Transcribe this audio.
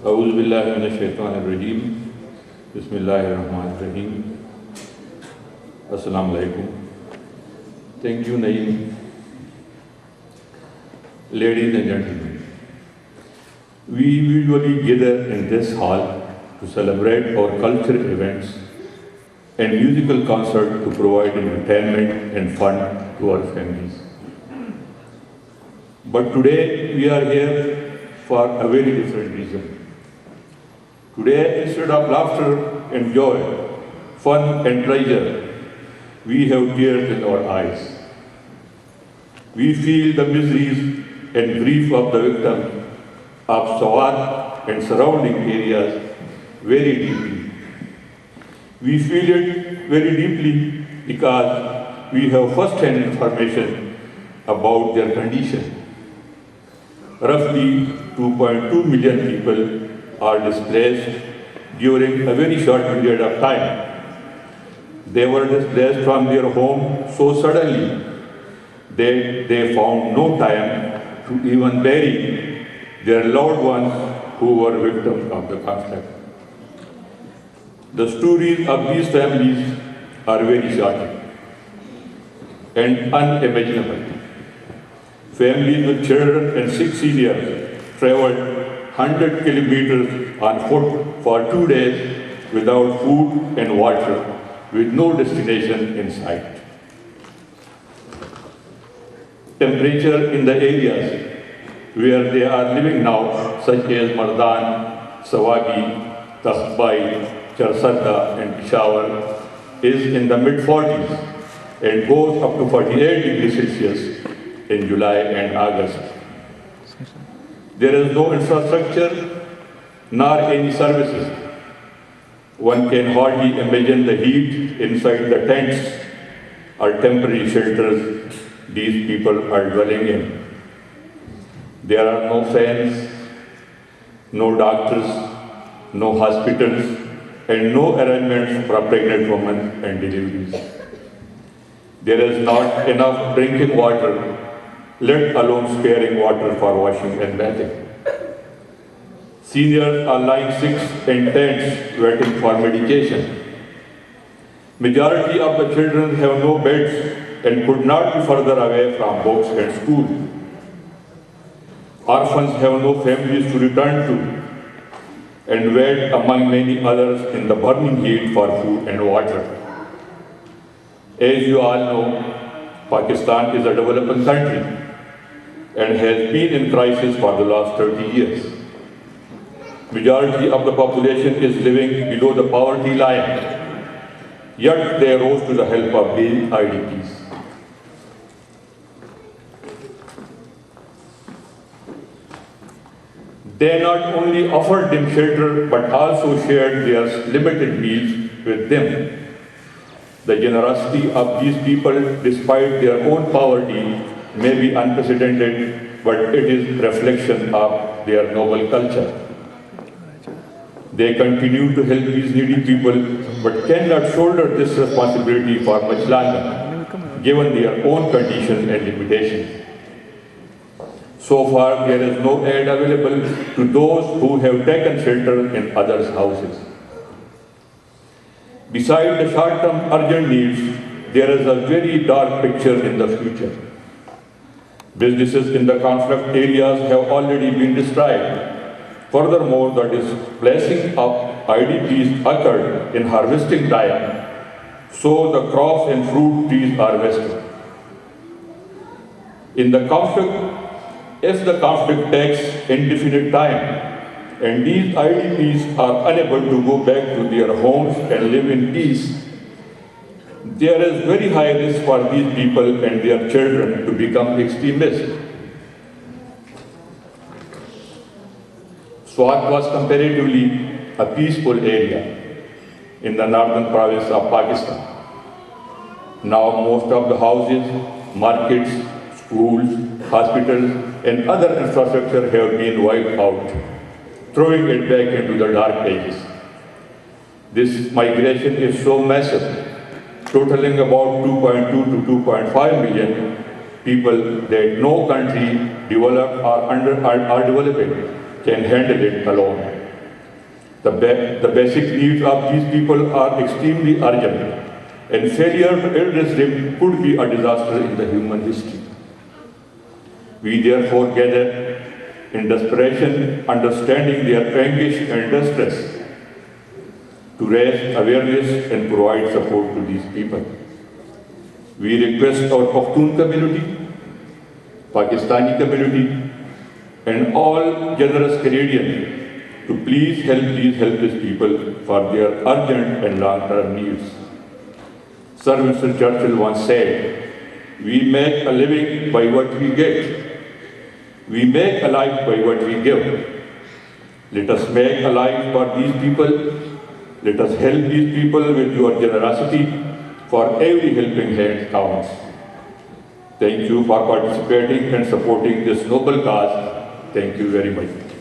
A'udhu billahi minash shaitanir rajim. Bismillahir rahmanir rahim. Assalamu alaikum. Thank you, Naeem. Ladies and gentlemen, we usually gather in this hall to celebrate our cultural events and musical concerts to provide entertainment and fun to our families. But today we are here for a very different reason. Today, instead of laughter and joy, fun and pleasure, we have tears in our eyes. We feel the miseries and grief of the victims of Swat and surrounding areas very deeply. We feel it very deeply because we have first-hand information about their condition. Roughly 2.2 million people are displaced during a very short period of time. They were displaced from their home so suddenly that they found no time to even bury their loved ones who were victims of the conflict. The stories of these families are very shocking and unimaginable. Families with children and sick seniors traveled 100 kilometers on foot for 2 days without food and water, with no destination in sight. Temperature in the areas where they are living now, such as Mardan, Sawagi, Tasbai, Charsadda and Peshawar, is in the mid-40s and goes up to 48 degrees Celsius in July and August. There is no infrastructure nor any services. One can hardly imagine the heat inside the tents or temporary shelters these people are dwelling in. There are no fans, no doctors, no hospitals, and no arrangements for pregnant women and deliveries. There is not enough drinking water, let alone sparing water for washing and bathing. Seniors are lying sick in tents waiting for medication. Majority of the children have no beds and could not be further away from books and school. Orphans have no families to return to and wait among many others in the burning heat for food and water. As you all know, Pakistan is a developing country and has been in crisis for the last 30 years. Majority of the population is living below the poverty line, yet they rose to the help of being IDPs. They not only offered them shelter, but also shared their limited meals with them. The generosity of these people, despite their own poverty, may be unprecedented, but it is a reflection of their noble culture. They continue to help these needy people, but cannot shoulder this responsibility for much longer, given their own conditions and limitations. So far, there is no aid available to those who have taken shelter in others' houses. Besides the short-term urgent needs, there is a very dark picture in the future. Businesses in the conflict areas have already been destroyed. Furthermore, the displacing of IDPs occurred in harvesting time, so the crops and fruit trees are wasted. In the conflict, if the conflict takes indefinite time and these IDPs are unable to go back to their homes and live in peace, there is very high risk for these people and their children to become extremists. Swat was comparatively a peaceful area in the northern province of Pakistan. Now most of the houses, markets, schools, hospitals, and other infrastructure have been wiped out, throwing it back into the dark ages. This migration is so massive, totaling about 2.2 to 2.5 million people that no country developed or developing can handle it alone. The basic needs of these people are extremely urgent, and failure to address them could be a disaster in the human history. We therefore gather in desperation, understanding their anguish and distress, to raise awareness and provide support to these people. We request our Pakhtun community, Pakistani community, and all generous Canadians to please help these helpless people for their urgent and long-term needs. Sir Winston Churchill once said, "We make a living by what we get. We make a life by what we give. Let us make a life for these people. Let us help these people with your generosity, for every helping hand counts." Thank you for participating and supporting this noble cause. Thank you very much.